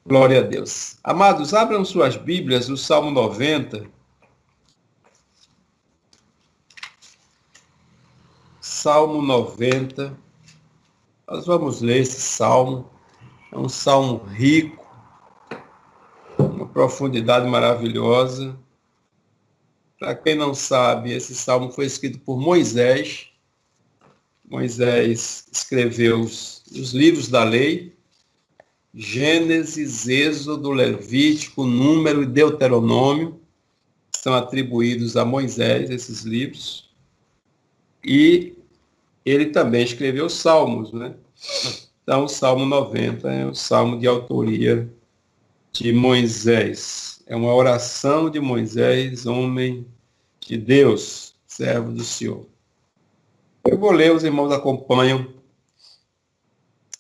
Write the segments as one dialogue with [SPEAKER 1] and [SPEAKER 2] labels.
[SPEAKER 1] Glória a Deus. Amados, abram suas Bíblias, o Salmo 90. Salmo 90. Nós vamos ler esse salmo. É um salmo rico, uma profundidade maravilhosa. Para quem não sabe, esse salmo foi escrito por Moisés. Moisés escreveu os livros da lei, Gênesis, Êxodo, Levítico, Número e Deuteronômio. São atribuídos a Moisés esses livros. E ele também escreveu salmos, né? Então, o Salmo 90 é um salmo de autoria de Moisés. É uma oração de Moisés, homem de Deus, servo do Senhor. Eu vou ler, os irmãos acompanham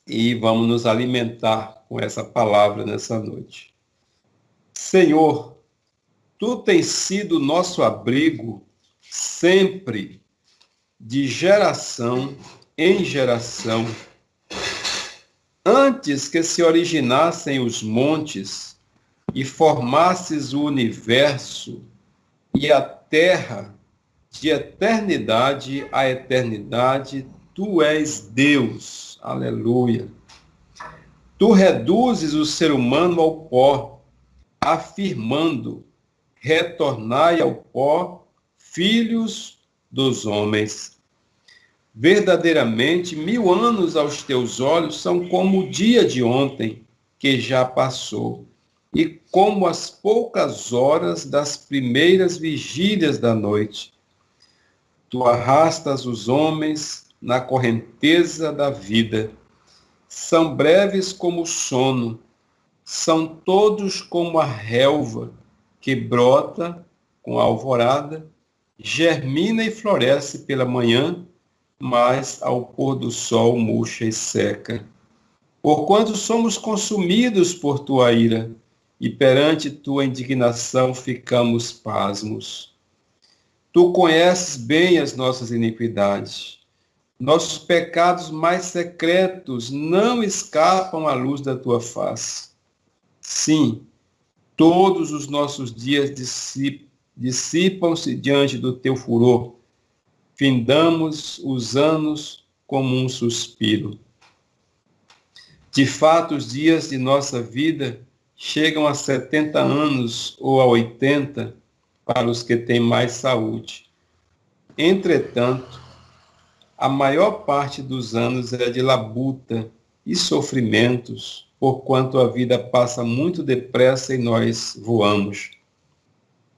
[SPEAKER 1] e vamos nos alimentar com essa palavra nessa noite. Senhor, Tu tens sido nosso abrigo sempre, de geração em geração. Antes que se originassem os montes e formasses o universo e a terra, de eternidade a eternidade, Tu és Deus. Aleluia. Tu reduzes o ser humano ao pó, afirmando: retornai ao pó, filhos dos homens. Verdadeiramente, 1000 anos aos teus olhos são como o dia de ontem, que já passou, e como as poucas horas das primeiras vigílias da noite. Tu arrastas os homens na correnteza da vida. São breves como o sono, são todos como a relva, que brota com a alvorada, germina e floresce pela manhã, mas ao pôr do sol murcha e seca. Porquanto somos consumidos por tua ira, e perante tua indignação ficamos pasmos. Tu conheces bem as nossas iniquidades. Nossos pecados mais secretos não escapam à luz da tua face. Sim, todos os nossos dias dissipam-se diante do teu furor. Findamos os anos como um suspiro. De fato, os dias de nossa vida chegam a 70 anos ou a 80 para os que têm mais saúde. Entretanto, a maior parte dos anos é de labuta e sofrimentos, porquanto a vida passa muito depressa e nós voamos.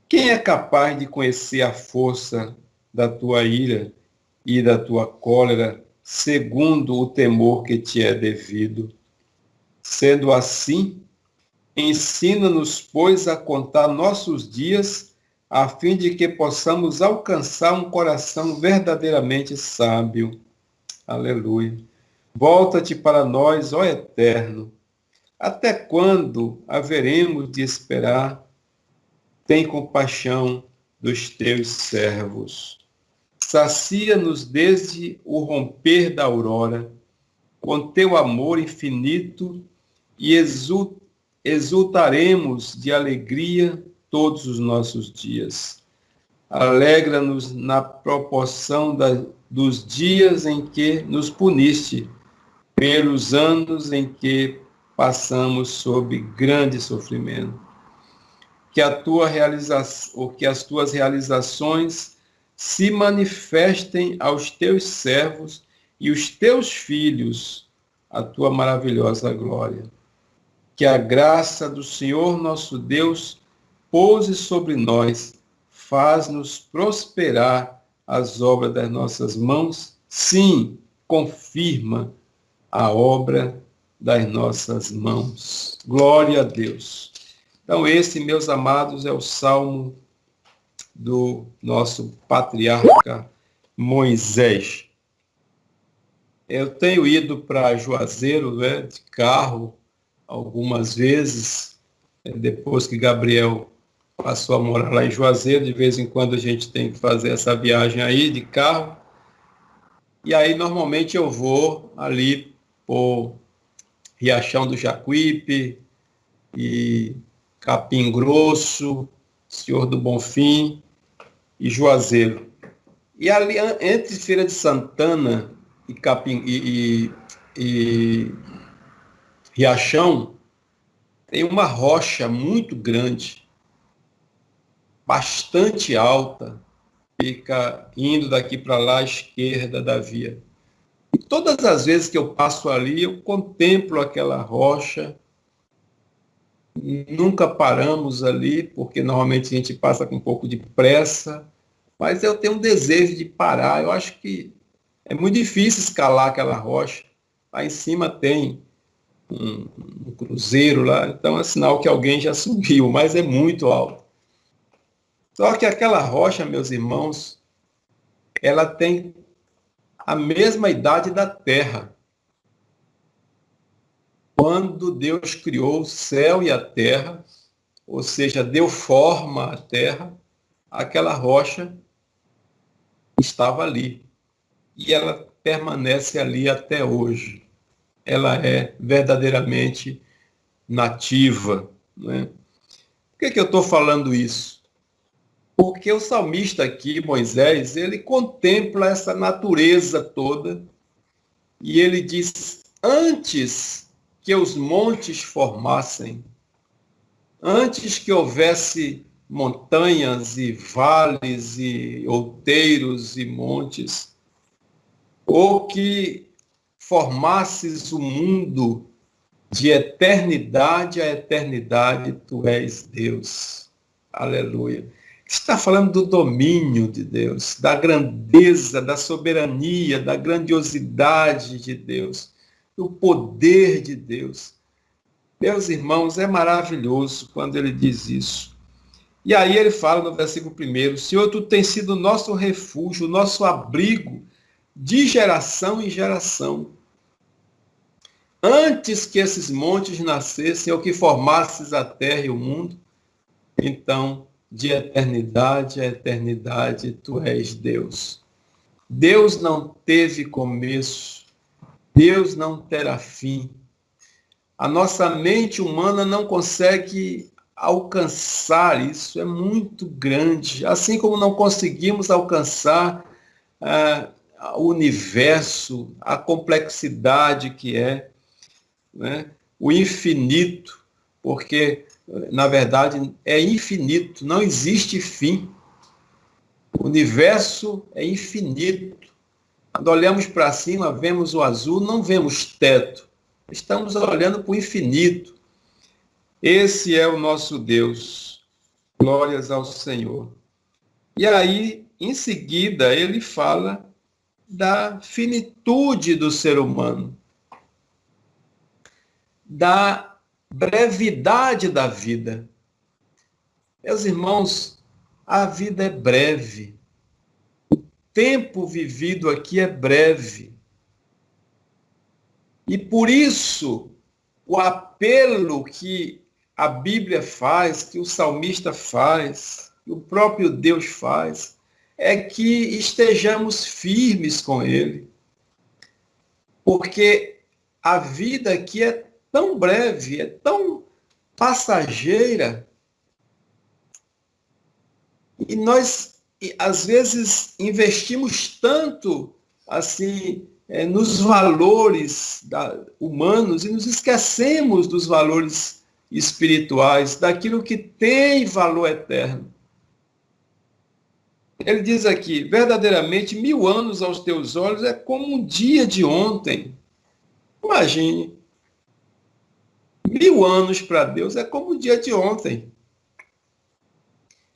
[SPEAKER 1] Quem é capaz de conhecer a força da tua ira e da tua cólera, segundo o temor que te é devido? Sendo assim, ensina-nos, pois, a contar nossos dias, a fim de que possamos alcançar um coração verdadeiramente sábio. Aleluia. Volta-te para nós, ó Eterno. Até quando haveremos de esperar? Tem compaixão dos teus servos. Sacia-nos desde o romper da aurora, com teu amor infinito, e exultaremos de alegria todos os nossos dias. Alegra-nos na proporção dos dias em que nos puniste, pelos anos em que passamos sob grande sofrimento. Que que as tuas realizações se manifestem aos teus servos e os teus filhos, a tua maravilhosa glória. Que a graça do Senhor nosso Deus pouse sobre nós, faz-nos prosperar as obras das nossas mãos. Sim, confirma a obra das nossas mãos. Glória a Deus. Então, esse, meus amados, é o salmo do nosso patriarca Moisés. Eu tenho ido para Juazeiro, né, de carro algumas vezes, depois que Gabriel passou a morar lá em Juazeiro, de vez em quando a gente tem que fazer essa viagem aí de carro. E aí, normalmente, eu vou ali por Riachão do Jacuípe, e Capim Grosso, Senhor do Bonfim e Juazeiro. E ali, entre Feira de Santana e Capim e Riachão, tem uma rocha muito grande, bastante alta, fica indo daqui para lá à esquerda da via. E todas as vezes que eu passo ali, eu contemplo aquela rocha. Nunca paramos ali, porque normalmente a gente passa com um pouco de pressa, mas eu tenho um desejo de parar. Eu acho que é muito difícil escalar aquela rocha. Lá em cima tem um cruzeiro lá, então é sinal que alguém já subiu, mas é muito alto. Só que aquela rocha, meus irmãos, ela tem a mesma idade da Terra. Quando Deus criou o céu e a terra, ou seja, deu forma à terra, aquela rocha estava ali. E ela permanece ali até hoje. Ela é verdadeiramente nativa. Né? Por que eu estou falando isso? Porque o salmista aqui, Moisés, ele contempla essa natureza toda e ele diz, antes que os montes formassem, antes que houvesse montanhas e vales e outeiros e montes, ou que formasses o mundo de eternidade a eternidade, tu és Deus. Aleluia. Está falando do domínio de Deus, da grandeza, da soberania, da grandiosidade de Deus, do poder de Deus. Meus irmãos, é maravilhoso quando ele diz isso. E aí ele fala no versículo 1, Senhor, tu tens sido o nosso refúgio, o nosso abrigo, de geração em geração. Antes que esses montes nascessem, ou que formasses a terra e o mundo, então, de eternidade a eternidade, tu és Deus. Deus não teve começo, Deus não terá fim. A nossa mente humana não consegue alcançar isso, é muito grande. Assim como não conseguimos alcançar o universo, a complexidade que é, né? O infinito, porque, na verdade, é infinito, não existe fim. O universo é infinito. Quando olhamos para cima, vemos o azul, não vemos teto. Estamos olhando para o infinito. Esse é o nosso Deus. Glórias ao Senhor. E aí, em seguida, ele fala da finitude do ser humano, da brevidade da vida. Meus irmãos, a vida é breve. O tempo vivido aqui é breve. E por isso, o apelo que a Bíblia faz, que o salmista faz, que o próprio Deus faz, é que estejamos firmes com Ele. Porque a vida aqui é tão breve, é tão passageira, e nós, às vezes, investimos tanto assim nos valores humanos e nos esquecemos dos valores espirituais, daquilo que tem valor eterno. Ele diz aqui, verdadeiramente 1000 anos aos teus olhos é como um dia de ontem. Imagine, 1000 anos para Deus é como o dia de ontem.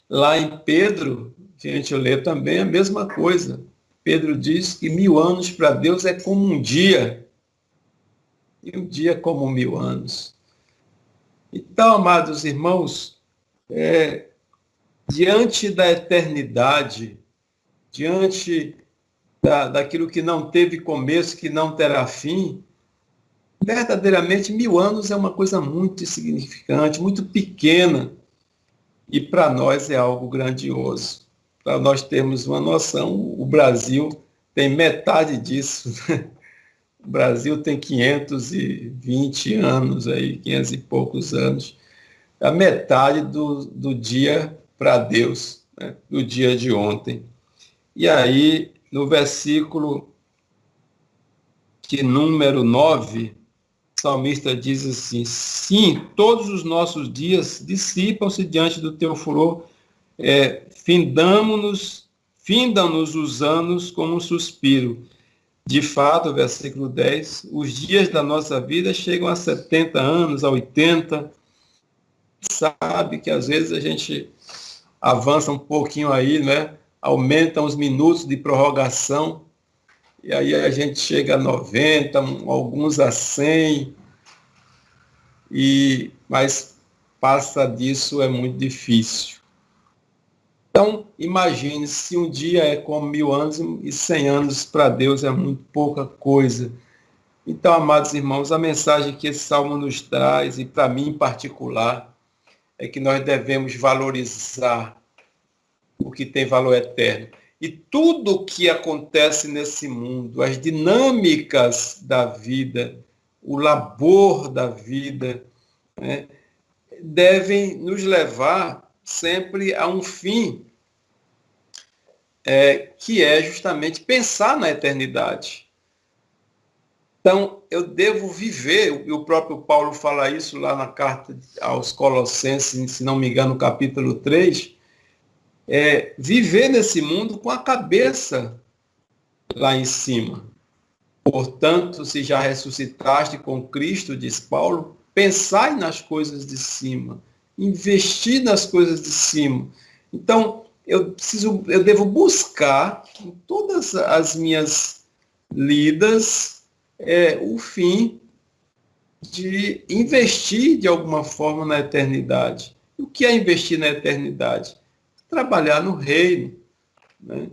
[SPEAKER 1] Lá em Pedro, a gente lê também a mesma coisa. Pedro diz que 1000 anos para Deus é como um dia. E um dia é como 1000 anos. Então, amados irmãos, diante da eternidade, diante daquilo que não teve começo, que não terá fim, verdadeiramente 1000 anos é uma coisa muito insignificante, muito pequena, e para nós é algo grandioso. Para nós termos uma noção, o Brasil tem metade disso. O Brasil tem 520 anos, aí, 500 e poucos anos. a metade do dia para Deus, né? Do dia de ontem. E aí, no versículo de número 9, o salmista diz assim: sim, todos os nossos dias dissipam-se diante do teu furor, findam-nos os anos como um suspiro. De fato, versículo 10, os dias da nossa vida chegam a 70 anos, a 80. Sabe que às vezes a gente avança um pouquinho aí, né? Aumenta os minutos de prorrogação, e aí a gente chega a 90, alguns a 100, mas passa disso é muito difícil. Então, imagine, se um dia é como 1000 anos e 100 anos para Deus é muito pouca coisa. Então, amados irmãos, a mensagem que esse salmo nos traz, e para mim em particular, é que nós devemos valorizar o que tem valor eterno. E tudo o que acontece nesse mundo, as dinâmicas da vida, o labor da vida, né, devem nos levar sempre a um fim, que é justamente pensar na eternidade. Então, eu devo viver, e o próprio Paulo fala isso lá na carta aos Colossenses, se não me engano, no capítulo 3, viver nesse mundo com a cabeça lá em cima. Portanto, se já ressuscitaste com Cristo, diz Paulo, pensai nas coisas de cima, investir nas coisas de cima. Então, eu devo buscar em todas as minhas lidas o fim de investir de alguma forma na eternidade. O que é investir na eternidade? Trabalhar no reino, né?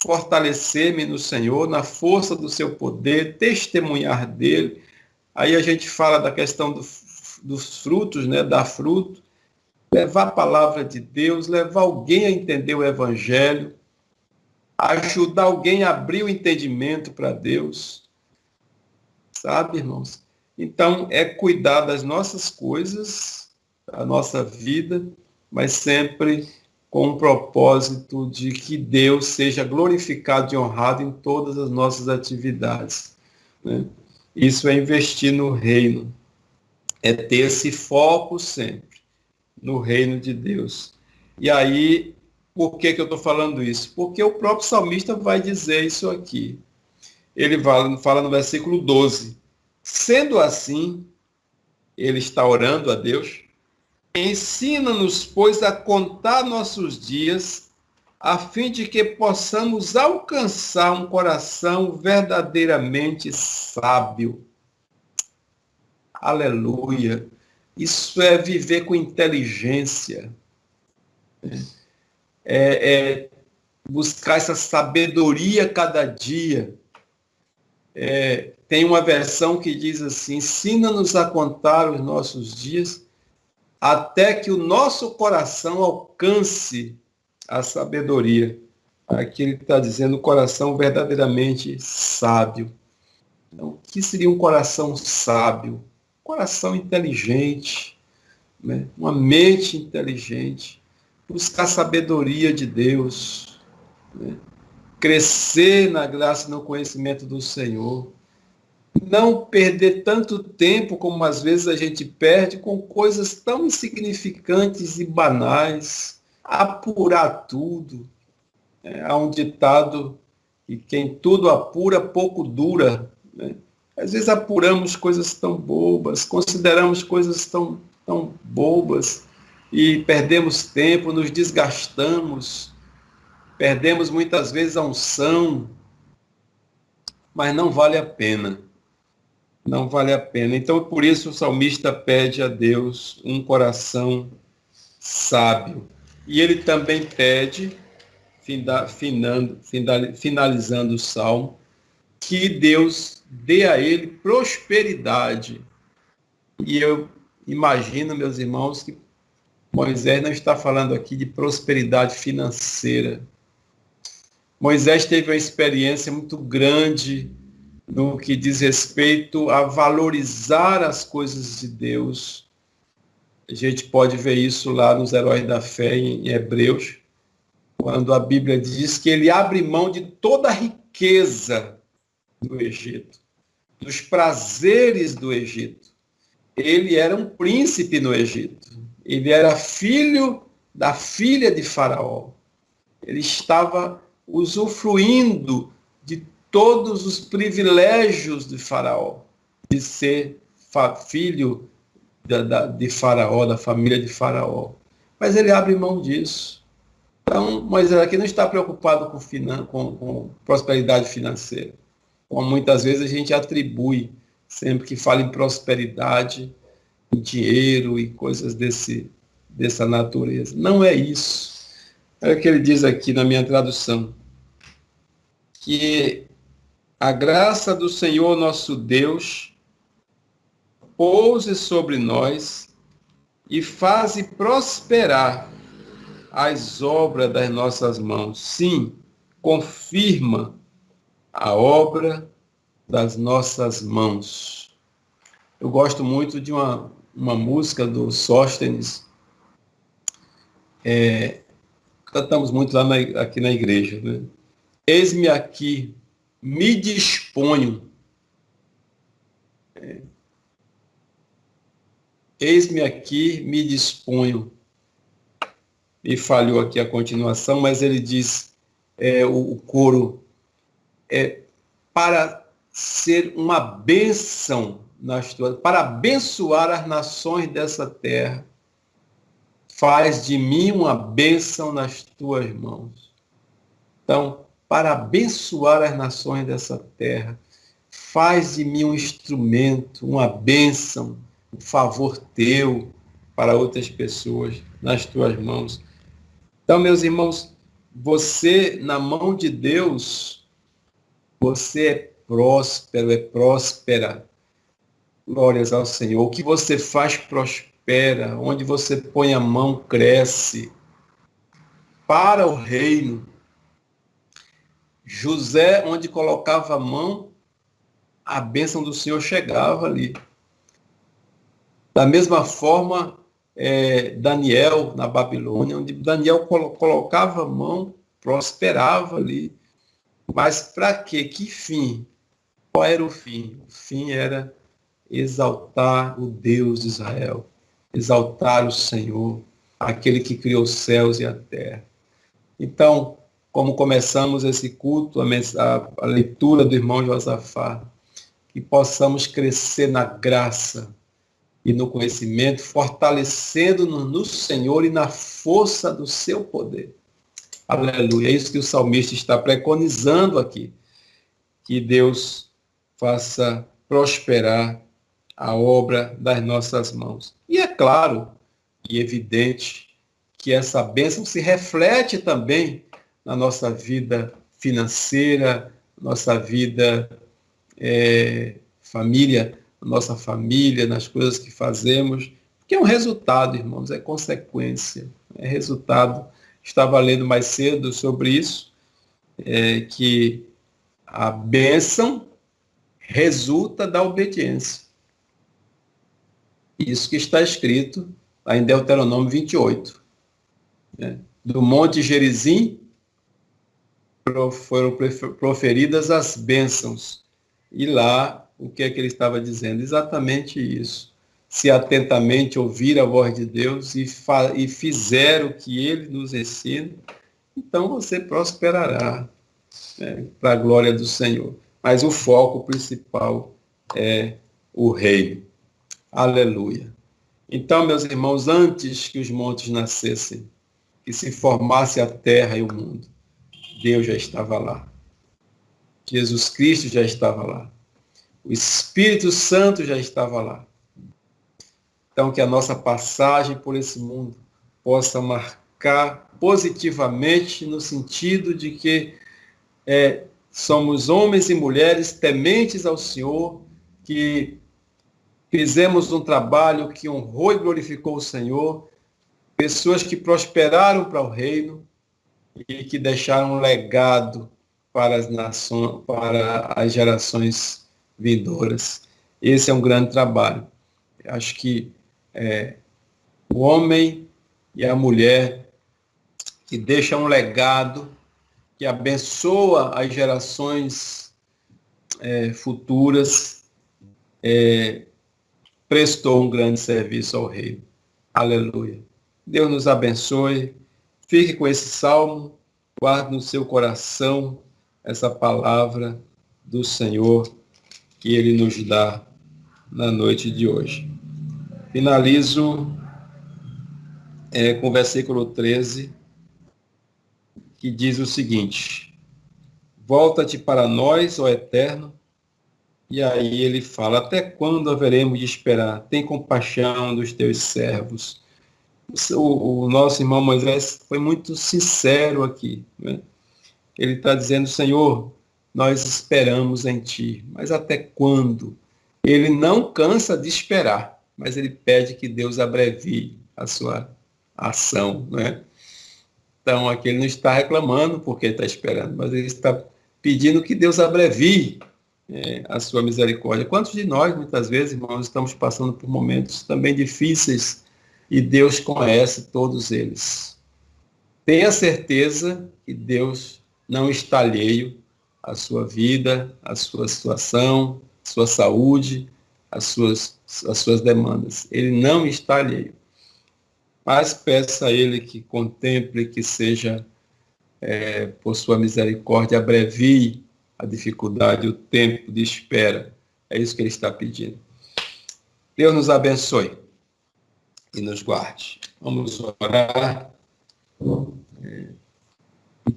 [SPEAKER 1] Fortalecer-me no Senhor, na força do seu poder, testemunhar dele. Aí a gente fala da questão dos frutos, né? Dar fruto, levar a palavra de Deus, levar alguém a entender o evangelho, ajudar alguém a abrir o entendimento para Deus, sabe, irmãos? Então, é cuidar das nossas coisas, da nossa vida, mas sempre com o propósito de que Deus seja glorificado e honrado em todas as nossas atividades, né? Isso é investir no reino, é ter esse foco sempre no reino de Deus. E aí, por que eu estou falando isso? Porque o próprio salmista vai dizer isso aqui. Ele fala no versículo 12. Sendo assim, ele está orando a Deus, ensina-nos, pois, a contar nossos dias, a fim de que possamos alcançar um coração verdadeiramente sábio. Aleluia! Isso é viver com inteligência. Buscar essa sabedoria cada dia. Tem uma versão que diz assim: ensina-nos a contar os nossos dias até que o nosso coração alcance a sabedoria. Aqui ele está dizendo o coração verdadeiramente sábio. Então, o que seria um coração sábio? Um coração inteligente, né? Uma mente inteligente. Buscar a sabedoria de Deus, né? Crescer na graça e no conhecimento do Senhor. Não perder tanto tempo como às vezes a gente perde com coisas tão insignificantes e banais. Apurar tudo. Há um ditado que quem tudo apura, pouco dura, né? Às vezes apuramos coisas tão bobas, consideramos coisas tão bobas e perdemos tempo, nos desgastamos, perdemos muitas vezes a unção, mas não vale a pena. Não vale a pena. Então, por isso o salmista pede a Deus um coração sábio. E ele também pede, finalizando o salmo, que Deus dê a ele prosperidade. E eu imagino, meus irmãos, que Moisés não está falando aqui de prosperidade financeira. Moisés teve uma experiência muito grande no que diz respeito a valorizar as coisas de Deus, A gente pode ver isso lá nos Heróis da Fé, em Hebreus, quando a Bíblia diz que ele abre mão de toda a riqueza do Egito, dos prazeres do Egito. Ele era um príncipe no Egito. Ele era filho da filha de Faraó. Ele estava usufruindo de todos os privilégios de Faraó, de ser filho de Faraó, da família de Faraó. Mas ele abre mão disso. Então, Moisés aqui não está preocupado com prosperidade financeira, como muitas vezes a gente atribui, sempre que fala em prosperidade, em dinheiro e coisas dessa natureza. Não é isso. É o que ele diz aqui na minha tradução, que a graça do Senhor nosso Deus pouse sobre nós e faze prosperar as obras das nossas mãos. Sim, confirma a obra das nossas mãos. Eu gosto muito de uma música do Sóstenes. Cantamos muito lá aqui na igreja, né? Eis-me aqui, me disponho. Eis-me aqui, me disponho. E falhou aqui a continuação, mas ele diz, o coro, para ser uma bênção para abençoar as nações dessa terra. Faz de mim uma bênção nas tuas mãos. Então, para abençoar as nações dessa terra, faz de mim um instrumento, uma bênção, um favor teu para outras pessoas nas tuas mãos. Então, meus irmãos, você, na mão de Deus, você é próspero, é próspera. Glórias ao Senhor. O que você faz prospera, onde você põe a mão cresce. Para o reino. José, onde colocava a mão, a bênção do Senhor chegava ali. Da mesma forma, Daniel, na Babilônia, onde Daniel colocava a mão, prosperava ali. Mas para quê? Que fim? Qual era o fim? O fim era exaltar o Deus de Israel, exaltar o Senhor, aquele que criou os céus e a terra. Então, como começamos esse culto, a leitura do irmão Josafá, que possamos crescer na graça e no conhecimento, fortalecendo-nos no Senhor e na força do seu poder. Aleluia. É isso que o salmista está preconizando aqui. Que Deus faça prosperar a obra das nossas mãos. E é claro e evidente que essa bênção se reflete também na nossa vida financeira, nossa vida família, nossa família, nas coisas que fazemos, que é um resultado, irmãos, é consequência, é resultado. Estava lendo mais cedo sobre isso, que a bênção resulta da obediência. Isso que está escrito lá em Deuteronômio 28. Né? Do Monte Gerizim foram proferidas as bênçãos. E lá, o que é que ele estava dizendo? Exatamente isso. Se atentamente ouvir a voz de Deus e fizer o que ele nos ensina, então você prosperará, né, para a glória do Senhor. Mas o foco principal é o reino. Aleluia. Então, meus irmãos, antes que os montes nascessem, que se formasse a terra e o mundo, Deus já estava lá. Jesus Cristo já estava lá. O Espírito Santo já estava lá. Então, que a nossa passagem por esse mundo possa marcar positivamente no sentido de que somos homens e mulheres tementes ao Senhor, que fizemos um trabalho que honrou e glorificou o Senhor, pessoas que prosperaram para o reino e que deixaram um legado para as nações, para as gerações vindouras. Esse é um grande trabalho. Acho que o homem e a mulher que deixam um legado, que abençoa as gerações futuras, prestou um grande serviço ao reino. Aleluia. Deus nos abençoe. Fique com esse salmo, guarde no seu coração essa palavra do Senhor que Ele nos dá na noite de hoje. Finalizo com o versículo 13, que diz o seguinte: volta-te para nós, ó Eterno. E aí ele fala: até quando haveremos de esperar? Tem compaixão dos teus servos. O nosso irmão Moisés foi muito sincero aqui, né? Ele está dizendo: Senhor, nós esperamos em ti, mas até quando? Ele não cansa de esperar, mas ele pede que Deus abrevie a sua ação, né? Então aqui ele não está reclamando porque ele está esperando, mas ele está pedindo que Deus abrevie a sua misericórdia. Quantos de nós, muitas vezes, irmãos, estamos passando por momentos também difíceis e Deus conhece todos eles. Tenha certeza que Deus não está alheio à sua vida, à sua situação, à sua saúde, às suas demandas. Ele não está alheio. Mas peça a Ele que contemple, que seja, por sua misericórdia, abrevie a dificuldade, o tempo de espera. É isso que Ele está pedindo. Deus nos abençoe e nos guarde. Vamos orar.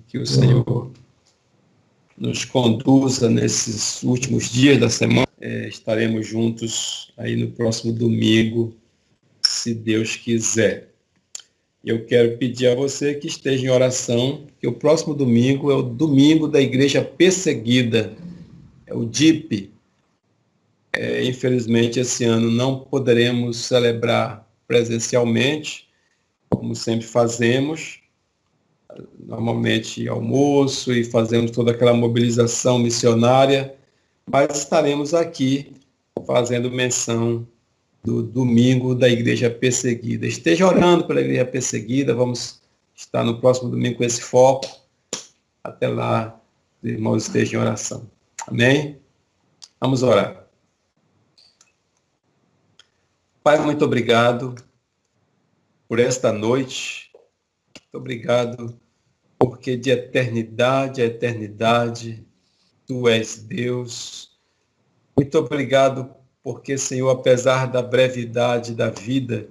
[SPEAKER 1] Que o Senhor nos conduza nesses últimos dias da semana. Estaremos juntos aí no próximo domingo, se Deus quiser. Eu quero pedir a você que esteja em oração, que o próximo domingo é o domingo da Igreja Perseguida, é o DIP. Infelizmente, esse ano não poderemos celebrar presencialmente, como sempre fazemos, normalmente almoço e fazemos toda aquela mobilização missionária, mas estaremos aqui fazendo menção do domingo da Igreja Perseguida. Esteja orando pela Igreja Perseguida, vamos estar no próximo domingo com esse foco. Até lá, os irmãos estejam em oração. Amém? Vamos orar. Pai, muito obrigado por esta noite. Muito obrigado porque de eternidade a eternidade, Tu és Deus. Muito obrigado porque, Senhor, apesar da brevidade da vida,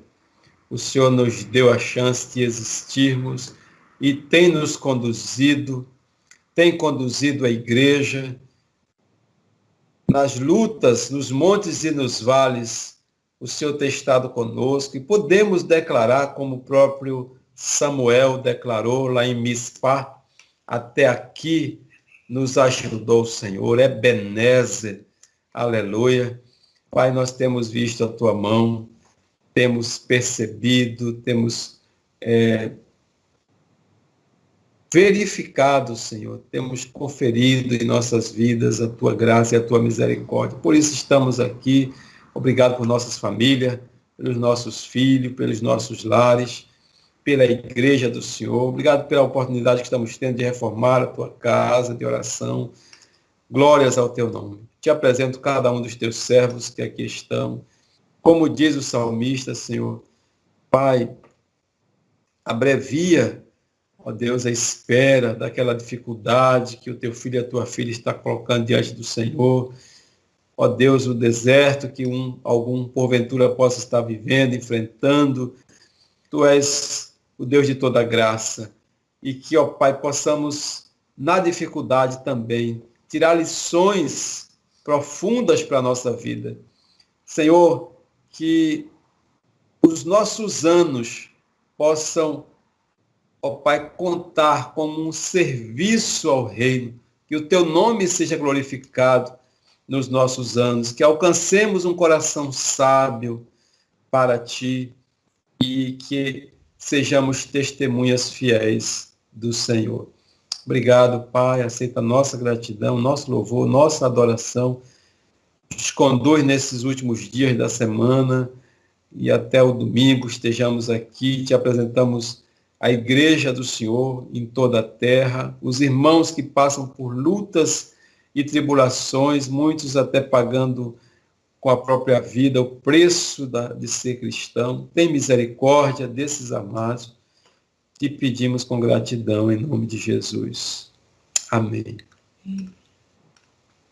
[SPEAKER 1] o Senhor nos deu a chance de existirmos e tem nos conduzido, tem conduzido a igreja nas lutas, nos montes e nos vales. O Senhor tem estado conosco e podemos declarar, como o próprio Samuel declarou lá em Mispá: até aqui nos ajudou o Senhor, Ebenezer, aleluia. Pai, nós temos visto a Tua mão, temos percebido, temos verificado, Senhor, temos conferido em nossas vidas a Tua graça e a Tua misericórdia. Por isso estamos aqui. Obrigado por nossas famílias, pelos nossos filhos, pelos nossos lares, pela igreja do Senhor. Obrigado pela oportunidade que estamos tendo de reformar a Tua casa de oração. Glórias ao Teu nome. Te apresento cada um dos Teus servos que aqui estão. Como diz o salmista, Senhor, Pai, abrevia, ó Deus, a espera daquela dificuldade que o Teu filho e a Tua filha está colocando diante do Senhor. Ó Deus, o deserto que algum porventura possa estar vivendo, enfrentando. Tu és o Deus de toda graça. E que, ó Pai, possamos, na dificuldade também, tirar lições profundas para a nossa vida. Senhor, que os nossos anos possam, ó Pai, contar como um serviço ao reino, que o Teu nome seja glorificado nos nossos anos, que alcancemos um coração sábio para Ti e que sejamos testemunhas fiéis do Senhor. Obrigado, Pai, aceita a nossa gratidão, nosso louvor, nossa adoração. Nos conduz nesses últimos dias da semana e até o domingo estejamos aqui, te apresentamos a igreja do Senhor em toda a terra, os irmãos que passam por lutas e tribulações, muitos até pagando com a própria vida o preço de ser cristão. Tem misericórdia desses amados. Te pedimos com gratidão em nome de Jesus. Amém.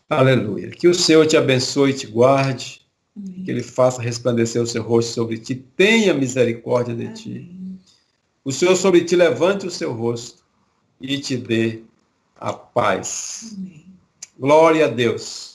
[SPEAKER 1] Aleluia. Que o Senhor te abençoe e te guarde. Que Ele faça resplandecer o seu rosto sobre ti. Tenha misericórdia de ti. O Senhor sobre ti levante o seu rosto e te dê a paz. Glória a Deus.